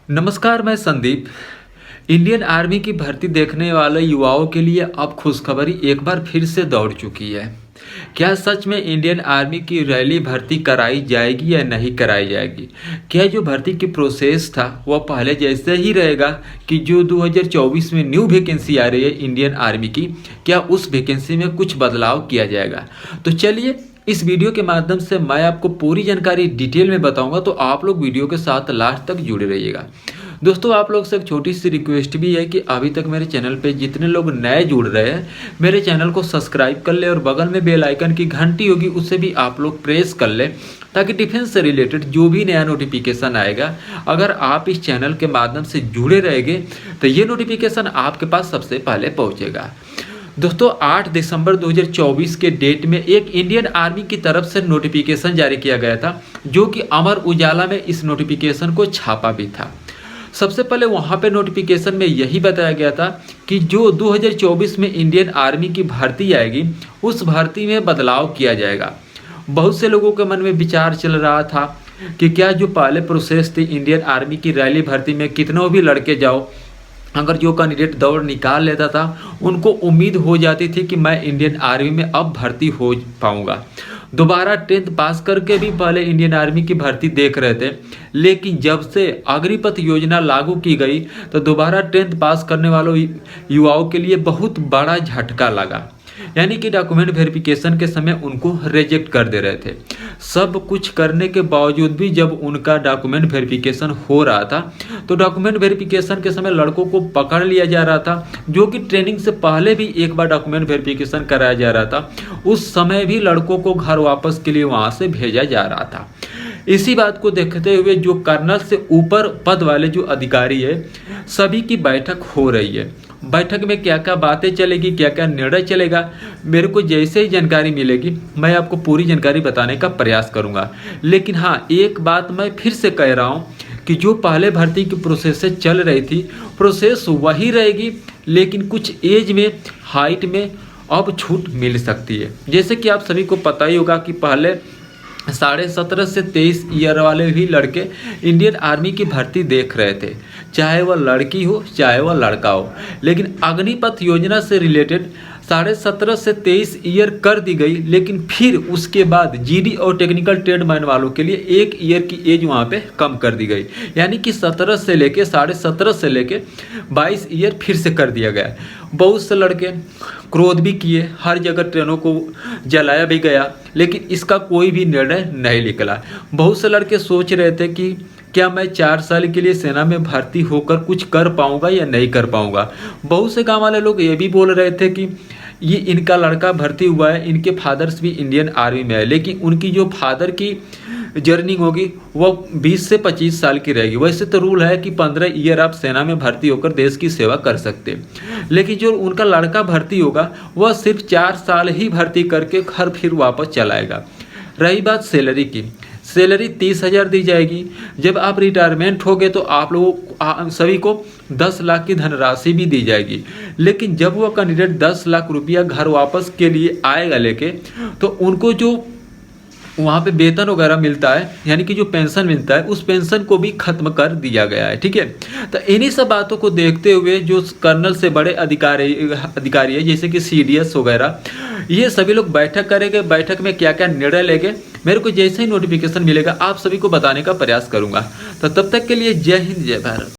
नमस्कार, मैं Sandeep. Indian army की भर्ती देखने वाले युवाओं के लिए अब खुशखबरी एक बार फिर से दौड़ चुकी है। क्या सच में इंडियन आर्मी की रैली भर्ती कराई जाएगी या नहीं कराई जाएगी? क्या जो भर्ती की प्रोसेस था वह पहले जैसे ही रहेगा कि जो 2024 में न्यू वैकेंसी आ रही है इंडियन आर्मी की, क्या उस वैकेंसी में कुछ बदलाव किया जाएगा? तो चलिए इस वीडियो के माध्यम से मैं आपको पूरी जानकारी डिटेल में बताऊंगा, तो आप लोग वीडियो के साथ लास्ट तक जुड़े रहिएगा। दोस्तों, आप लोग से एक छोटी सी रिक्वेस्ट भी है कि अभी तक मेरे चैनल पे जितने लोग नए जुड़ रहे हैं, मेरे चैनल को सब्सक्राइब कर ले और बगल में बेल आइकन की घंटी होगी उससे भी आप लोग प्रेस कर ले, ताकि डिफेंस से रिलेटेड जो भी नया नोटिफिकेशन आएगा, अगर आप इस चैनल के माध्यम से जुड़े रहेंगे तो ये नोटिफिकेशन आपके पास सबसे पहले पहुँचेगा। दोस्तों, 8 दिसंबर 2024 के डेट में एक इंडियन आर्मी की तरफ से नोटिफिकेशन जारी किया गया था, जो कि अमर उजाला में इस नोटिफिकेशन को छापा भी था। सबसे पहले वहां पे नोटिफिकेशन में यही बताया गया था कि जो 2024 में इंडियन आर्मी की भर्ती आएगी, उस भर्ती में बदलाव किया जाएगा। बहुत से लोगों के मन में विचार चल रहा था कि क्या जो पहले प्रोसेस थी इंडियन आर्मी की रैली भर्ती में कितनों भी लड़के जाओ, अगर जो कैंडिडेट दौड़ निकाल लेता था उनको उम्मीद हो जाती थी कि मैं इंडियन आर्मी में अब भर्ती हो पाऊंगा। दोबारा 10th पास करके भी पहले इंडियन आर्मी की भर्ती देख रहे थे, लेकिन जब से अग्निपथ योजना लागू की गई तो दोबारा 10th पास करने वालों युवाओं के लिए बहुत बड़ा झटका लगा। यानी कि डॉक्यूमेंट वेरिफिकेशन के समय उनको रिजेक्ट कर दे रहे थे। सब कुछ करने के बावजूद भी जब उनका डॉक्यूमेंट वेरिफिकेशन हो रहा था तो डॉक्यूमेंट वेरिफिकेशन के समय लड़कों को पकड़ लिया जा रहा था, जो कि ट्रेनिंग से पहले भी एक बार डॉक्यूमेंट वेरिफिकेशन कराया जा रहा था। उस समय भी लड़कों को घर वापस के लिए वहाँ से भेजा जा रहा था। इसी बात को देखते हुए जो कर्नल से ऊपर पद वाले जो अधिकारी है, सभी की बैठक हो रही है। बैठक में क्या क्या बातें चलेगी, क्या क्या निर्णय चलेगा, मेरे को जैसे ही जानकारी मिलेगी मैं आपको पूरी जानकारी बताने का प्रयास करूंगा। लेकिन हाँ, एक बात मैं फिर से कह रहा हूं कि जो पहले भर्ती की प्रोसेस से चल रही थी, प्रोसेस वही रहेगी, लेकिन कुछ एज में, हाइट में अब छूट मिल सकती है। जैसे कि आप सभी को पता ही होगा कि पहले 17.5 से 23 ईयर वाले भी लड़के इंडियन आर्मी की भर्ती देख रहे थे, चाहे वह लड़की हो चाहे वह लड़का हो। लेकिन अग्निपथ योजना से रिलेटेड 17.5 से 23 ईयर कर दी गई, लेकिन फिर उसके बाद जीडी और टेक्निकल ट्रेडमैन वालों के लिए 1 ईयर की एज वहाँ पे कम कर दी गई। यानी कि 17 से लेके 17.5 से लेके 22 ईयर फिर से कर दिया गया। बहुत से लड़के क्रोध भी किए, हर जगह ट्रेनों को जलाया भी गया, लेकिन इसका कोई भी निर्णय नहीं निकला। बहुत से लड़के सोच रहे थे कि क्या मैं 4 साल के लिए सेना में भर्ती होकर कुछ कर पाऊंगा या नहीं कर पाऊंगा। बहुत से गांव वाले लोग ये भी बोल रहे थे कि ये इनका लड़का भर्ती हुआ है, इनके फादर्स भी इंडियन आर्मी में है, लेकिन उनकी जो फादर की जर्नी होगी वह 20 से 25 साल की रहेगी। वैसे तो रूल है कि 15 ईयर आप सेना में भर्ती होकर देश की सेवा कर सकते हैं, लेकिन जो उनका लड़का भर्ती होगा वह सिर्फ 4 साल ही भर्ती करके घर फिर वापस चलाएगा। रही बात सैलरी की, सैलरी 30,000 दी जाएगी। जब आप रिटायरमेंट हो गए तो आप लोगों सभी को 10 लाख की धनराशि भी दी जाएगी। लेकिन जब वह कैंडिडेट 10 लाख रुपया घर वापस के लिए आएगा लेके, तो उनको जो वहाँ पे वेतन वगैरह मिलता है, यानी कि जो पेंशन मिलता है, उस पेंशन को भी खत्म कर दिया गया है। ठीक है, तो इन्हीं सब बातों को देखते हुए जो कर्नल से बड़े अधिकारी है, जैसे कि सीडीएस वगैरह, ये सभी लोग बैठक करेंगे। बैठक में क्या क्या निर्णय लेंगे, मेरे को जैसे ही नोटिफिकेशन मिलेगा आप सभी को बताने का प्रयास करूंगा। तो तब तक के लिए जय हिंद, जय भारत।